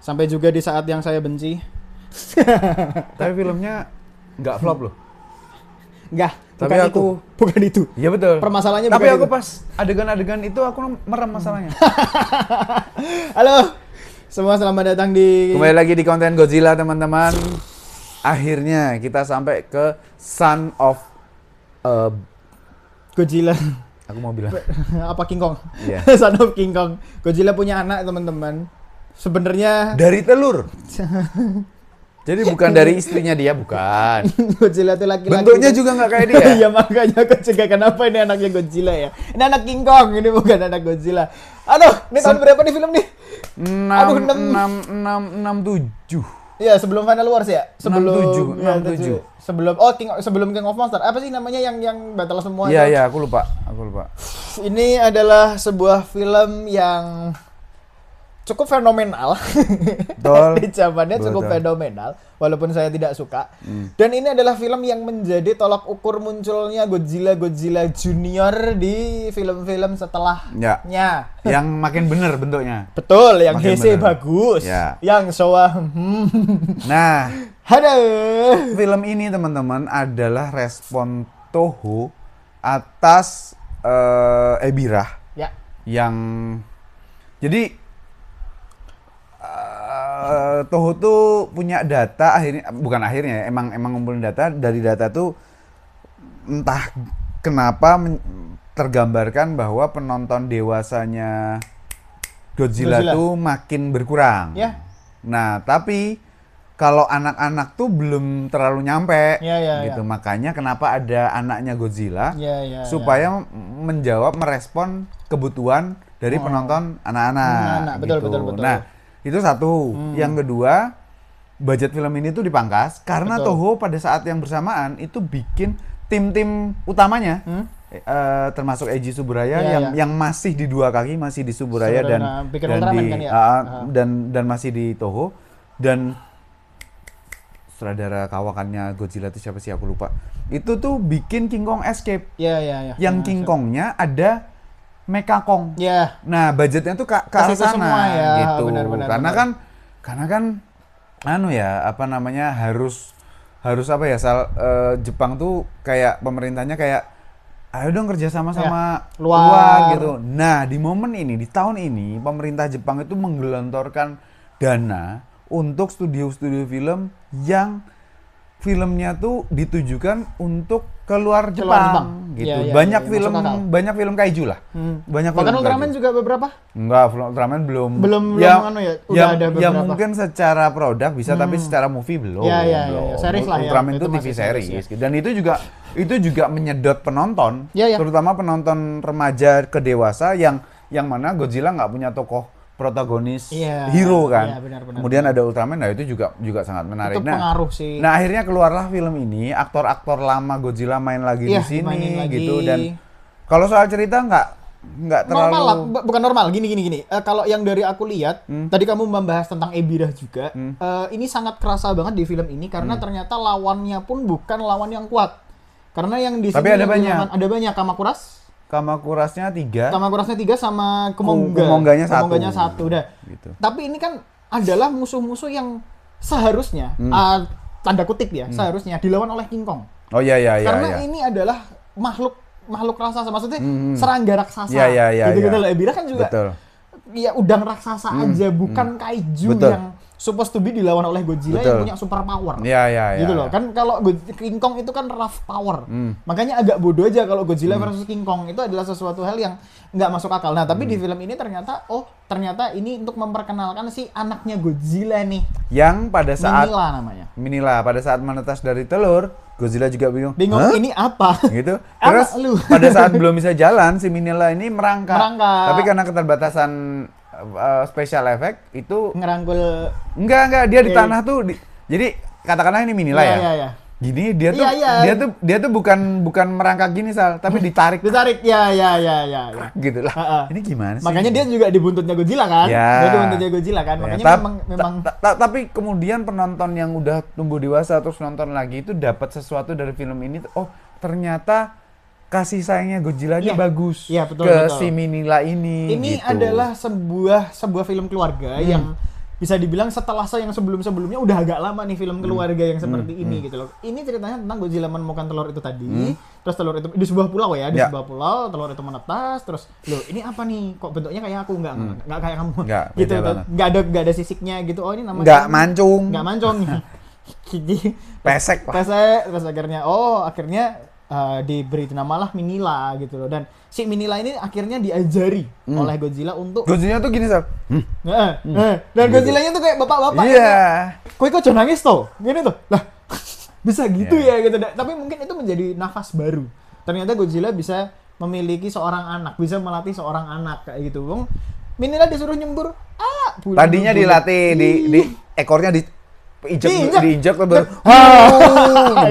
Sampai juga di saat yang saya benci. Tapi filmnya nggak flop loh. Enggak, Tapi bukan itu. Iya betul. Permasalahannya tapi bukan aku itu. pas adegan-adegan itu aku merem masalahnya. Halo, semua selamat datang di Kembali lagi di konten Godzilla teman-teman. Akhirnya kita sampai ke Son of Godzilla. aku mau bilang Apa King Kong? Iya. Son of King Kong. Godzilla punya anak teman-teman. Sebenarnya dari telur. Jadi bukan dari istrinya dia, bukan. Godzilla itu laki-laki. Bentuknya juga nggak kayak dia. Ya makanya aku juga kenapa ini anaknya Godzilla ya. Ini anak King Kong, ini bukan anak Godzilla. Aduh, ini tahun berapa nih film nih? 67. Iya, sebelum Final Wars ya? Sebelum 67. Sebelum King of Monsters. Apa sih namanya yang battle semua? Iya, aku lupa. Ini adalah sebuah film yang cukup fenomenal. Betul. Di zamannya cukup Betul. fenomenal, walaupun saya tidak suka. Dan ini adalah film yang menjadi tolak ukur munculnya Godzilla Junior di film-film setelahnya. Ya. Yang makin bener bentuknya. Betul, yang Makin Heisei bener. bagus, Ya. yang Showa. Nah, Aduh. film ini teman-teman adalah respon Toho atas Ebirah Ya. yang jadi Toho tuh punya data emang ngumpulin data. Dari data tuh entah kenapa tergambarkan bahwa penonton dewasanya Godzilla tuh makin berkurang. Ya. Nah, tapi kalau anak-anak tuh belum terlalu nyampe gitu. Makanya kenapa ada anaknya Godzilla supaya merespon kebutuhan dari penonton anak-anak. Betul, gitu. betul. Nah, itu satu. Yang kedua, budget film ini tuh dipangkas karena Betul. Toho pada saat yang bersamaan itu bikin tim-tim utamanya, termasuk Eiji Tsuburaya yang masih di dua kaki, masih di Tsuburaya bikin Ultraman kan ya? dan masih di Toho, dan sutradara kawakannya Godzilla itu siapa sih aku lupa. Itu tuh bikin King Kong Escape. Iya. Yang King Kongnya ada Mecha Kong. Ya. Nah, budgetnya tuh ke arah situ sana semua ya, gitu. benar. Karena kan harus apa ya, Jepang tuh kayak pemerintahnya kayak ayo dong kerja sama luar gitu. Nah, di momen ini, di tahun ini pemerintah Jepang itu menggelontorkan dana untuk studio-studio film yang filmnya tuh ditujukan untuk keluar Jepang gitu. Banyak film kaiju lah. Banyak Bahkan film Ultraman kaiju. juga beberapa? Enggak, Ultraman belum. Udah ada beberapa. Ya mungkin secara produk bisa, tapi secara movie belum. Iya. Series lah ya. Ultraman itu TV series. Gitu. Dan itu juga menyedot penonton, terutama penonton remaja ke dewasa yang mana Godzilla nggak punya tokoh protagonis hero kan. Iya, benar. Kemudian ada Ultraman, nah itu juga sangat menarik. Itu pengaruh sih. Nah, akhirnya keluarlah film ini, aktor-aktor lama Godzilla main lagi di sini gitu. Dan kalau soal cerita nggak terlalu bukan normal. Gini. Kalau yang dari aku lihat, tadi kamu membahas tentang Ebirah juga. Ini sangat kerasa banget di film ini karena ternyata lawannya pun bukan lawan yang kuat. Karena yang di sini tapi ada banyak Kamakurasnya 3 sama Kumongganya 1 udah gitu. Tapi ini kan adalah musuh-musuh yang seharusnya tanda kutip ya, seharusnya dilawan oleh King Kong. Oh iya. Karena ini adalah makhluk raksasa, maksudnya serangga raksasa. Gitu loh. Ebirah kan juga ya udang raksasa aja, bukan kaiju yang supposed to be dilawan oleh Godzilla yang punya super power. Gitu loh. Kan kalau King Kong itu kan rough power. Makanya agak bodoh aja kalau Godzilla versus King Kong. Itu adalah sesuatu hal yang nggak masuk akal. Nah, tapi di film ini ternyata ini untuk memperkenalkan si anaknya Godzilla nih. Yang pada saat Minilla namanya. Minilla pada saat menetas dari telur, Godzilla juga bingung. Ini apa? Gitu. Terus pada saat belum bisa jalan, si Minilla ini merangkak. Tapi karena keterbatasan special effect itu ngerangkul. Enggak, dia di tanah tuh jadi katakanlah ini Minilla ya. Iya. Gini dia tuh bukan merangkak gini tapi ditarik. Ya. Gitu lah. Ini gimana sih? Makanya dia juga dibuntutnya Godzilla kan? Dia dibuntutnya Godzilla kan? Makanya memang tapi kemudian penonton yang udah tumbuh dewasa terus nonton lagi itu dapat sesuatu dari film ini. Oh, ternyata kasih sayangnya Godzilla-nya bagus betul. si Minilla ini. Ini gitu. adalah sebuah film keluarga yang bisa dibilang setelah yang sebelumnya udah agak lama nih film keluarga yang seperti ini gitu loh. Ini ceritanya tentang Godzilla menemukan telur itu tadi, terus telur itu di sebuah pulau ya, di sebuah pulau, telur itu menetas, terus loh ini apa nih? Kok bentuknya kayak aku? Enggak kayak kamu. Gitu. Enggak ada sisiknya gitu. Oh, ini namanya enggak mancung. Enggak mancung. Pesek. Terus akhirnya diberi namalah Minilla gitu loh, dan si Minilla ini akhirnya diajari oleh Godzilla untuk Godzilla tuh gini Sal. Dan Godzilla-nya tuh kayak bapak-bapak kok aja nangis toh gini tuh lah bisa gitu ya gitu, tapi mungkin itu menjadi nafas baru. Ternyata Godzilla bisa memiliki seorang anak, bisa melatih seorang anak kayak gitu. Bang Minilla disuruh nyembur tadinya dilatih di ekornya diinjak baru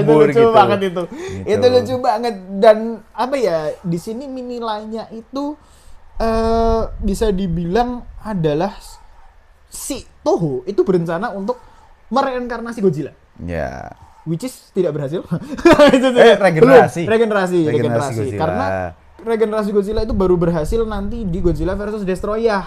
itu lucu banget itu. Itu lucu banget, dan apa ya, di sini Minillanya itu bisa dibilang adalah si Toho itu berencana untuk mereinkarnasi Godzilla. Ya. Which is tidak berhasil. Regenerasi Godzilla. Karena regenerasi Godzilla itu baru berhasil nanti di Godzilla versus Destoroyah.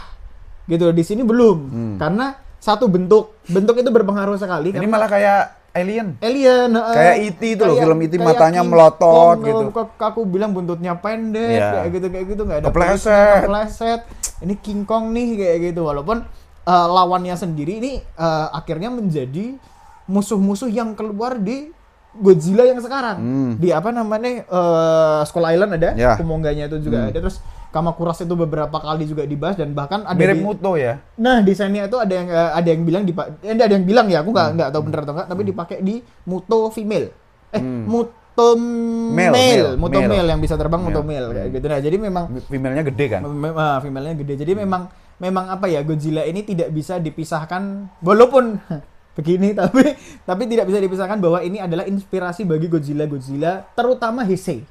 Gitu. Di sini belum. Karena satu bentuk itu berpengaruh sekali. Ini malah kayak Alien. Kayak E.T. itu loh, film E.T. matanya melotot gitu. Aku bilang buntutnya pendek, kayak gitu nggak ada kepleset. Ini King Kong nih kayak gitu. Walaupun lawannya sendiri ini akhirnya menjadi musuh-musuh yang keluar di Godzilla yang sekarang. Di apa namanya Skull Island ada, Kumongganya itu juga ada, terus Kamakuras itu beberapa kali juga dibahas, dan bahkan ada mirip Muto ya. Nah, desainnya itu ada yang bilang ada yang bilang ya, aku nggak tahu benar atau enggak, tapi dipakai di Muto female. Muto male yang bisa terbang, Muto male kayak gitu. Nah, jadi memang female-nya gede kan? Female-nya gede. Jadi memang apa ya, Godzilla ini tidak bisa dipisahkan, walaupun begini tapi tidak bisa dipisahkan bahwa ini adalah inspirasi bagi Godzilla terutama Heisei.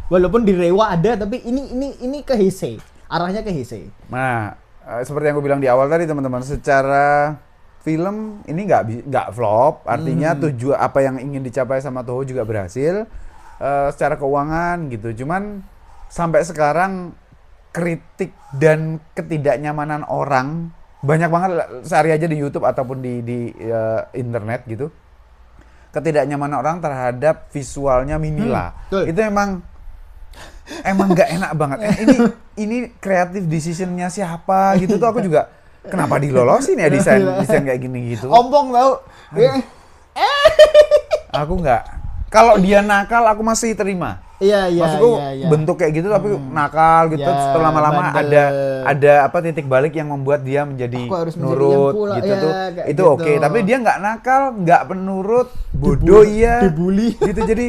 Walaupun di Reiwa ada, tapi ini ke Heisei. Arahnya ke Heisei. Nah, seperti yang aku bilang di awal tadi teman-teman, secara film ini nggak flop, artinya tujuan apa yang ingin dicapai sama Toho juga berhasil secara keuangan gitu. Cuman sampai sekarang kritik dan ketidaknyamanan orang banyak banget sehari aja di YouTube ataupun di internet gitu. Ketidaknyamanan orang terhadap visualnya Minilla. Itu emang nggak enak banget. Ini creative decision-nya siapa gitu tuh, aku juga kenapa dilolosin ya desain kayak gini gitu. Ompong tau. Aku nggak. Kalau dia nakal aku masih terima. Iya. Maksudku bentuk kayak gitu tapi nakal gitu, setelah lama-lama ada apa titik balik yang membuat dia menjadi nurut gitu tuh. Itu gitu. Oke, tapi dia nggak nakal, nggak penurut, bodoh dibully gitu. Jadi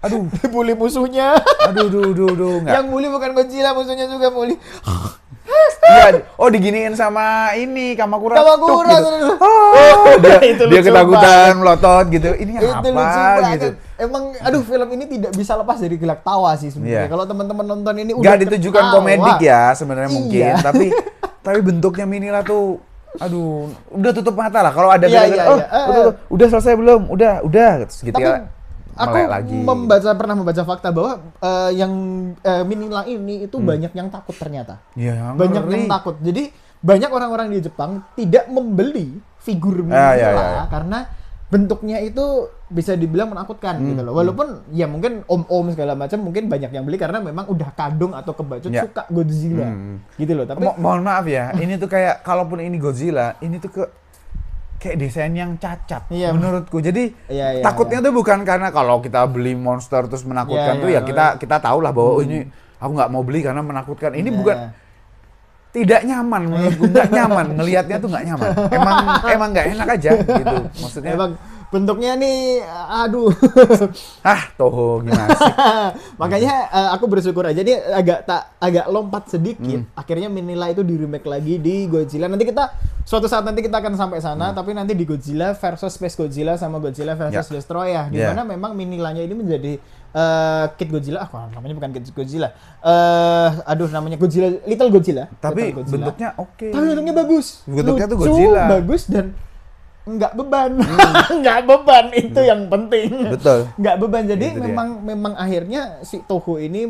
aduh, dibully musuhnya. Aduh enggak. Yang bully bukan Godzilla, musuhnya juga bully. Iya, diginiin sama ini Kamakura. Dia ketakutan melotot gitu. Ini apa gitu. Emang film ini tidak bisa lepas dari gelak tawa sih sebenarnya. Kalau teman-teman nonton ini udah ditujukan komedik ya sebenarnya mungkin, tapi bentuknya Minilla tuh udah tutup mata lah kalau ada udah selesai belum? Udah gitu ya. Aku pernah membaca fakta bahwa yang Minilla ini itu banyak yang takut ternyata. Banyak yang takut. Jadi banyak orang-orang di Jepang tidak membeli figur Minilla karena bentuknya itu bisa dibilang menakutkan gitu loh. Walaupun ya mungkin om-om segala macam mungkin banyak yang beli karena memang udah kadung atau kebacut suka Godzilla gitu loh. Tapi mohon maaf ya, ini tuh kayak kalaupun ini Godzilla, ini tuh kayak desain yang cacat menurutku. Jadi takutnya tuh bukan karena kalau kita beli monster terus menakutkan tuh ya kita tahu lah bahwa ini aku nggak mau beli karena menakutkan. Ini bukan tidak nyaman menurutku, nggak nyaman ngelihatnya tuh nggak nyaman. Emang nggak enak aja gitu. Maksudnya emang bentuknya nih Toho gimana sih? Makanya aku bersyukur aja dia agak lompat sedikit. Akhirnya Minilla itu di remake lagi di Godzilla. Suatu saat nanti kita akan sampai sana, tapi nanti di Godzilla versus Space Godzilla sama Godzilla versus Destoroyah, di mana memang Minillanya ini menjadi Kid Godzilla. Namanya bukan Kid Godzilla. Namanya Godzilla, Little Godzilla. Tapi bentuknya oke. Tapi bentuknya bagus. Bentuknya tuh Godzilla. Bagus dan nggak beban. Nggak beban, itu yang penting. Betul. Nggak beban. Jadi memang akhirnya si Toho ini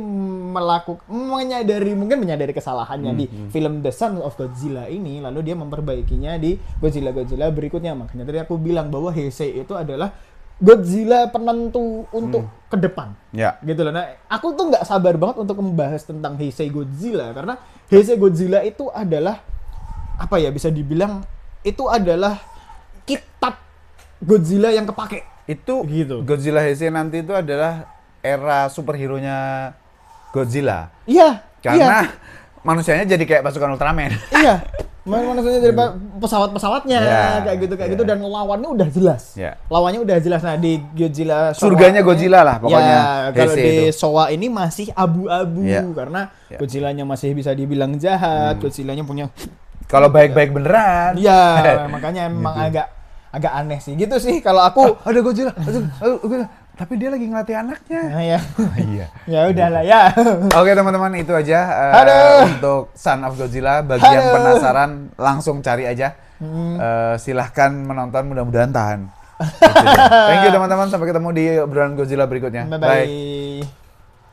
menyadari kesalahannya di film The Son of Godzilla ini, lalu dia memperbaikinya di Godzilla berikutnya. Makanya tadi aku bilang bahwa Heisei itu adalah Godzilla penentu untuk ke depan. Ya. Gitu loh. Nah, aku tuh nggak sabar banget untuk membahas tentang Heisei Godzilla karena Heisei Godzilla itu adalah apa ya, bisa dibilang itu adalah kitab Godzilla yang kepake. Itu gitu. Godzilla Heisei nanti itu adalah era superhero-nya Godzilla. Iya. Karena manusianya jadi kayak pasukan Ultraman. Iya. Manusianya jadi pesawat-pesawatnya kayak gitu dan lawannya udah jelas. Lawannya udah jelas. Nah, di Godzilla surganya Godzilla lah pokoknya. Kalau di Showa ini masih abu-abu karena Godzillanya masih bisa dibilang jahat, Godzillanya punya kalau baik-baik beneran. Iya, makanya emang agak aneh sih. Gitu sih kalau aku. Ada Godzilla. Tapi dia lagi ngelatih anaknya. Iya. Ya udahlah ya. Oke teman-teman, itu aja untuk Son of Godzilla. Bagi yang penasaran langsung cari aja. Silahkan menonton, mudah-mudahan tahan. Thank you teman-teman, sampai ketemu di obrolan Godzilla berikutnya. Bye.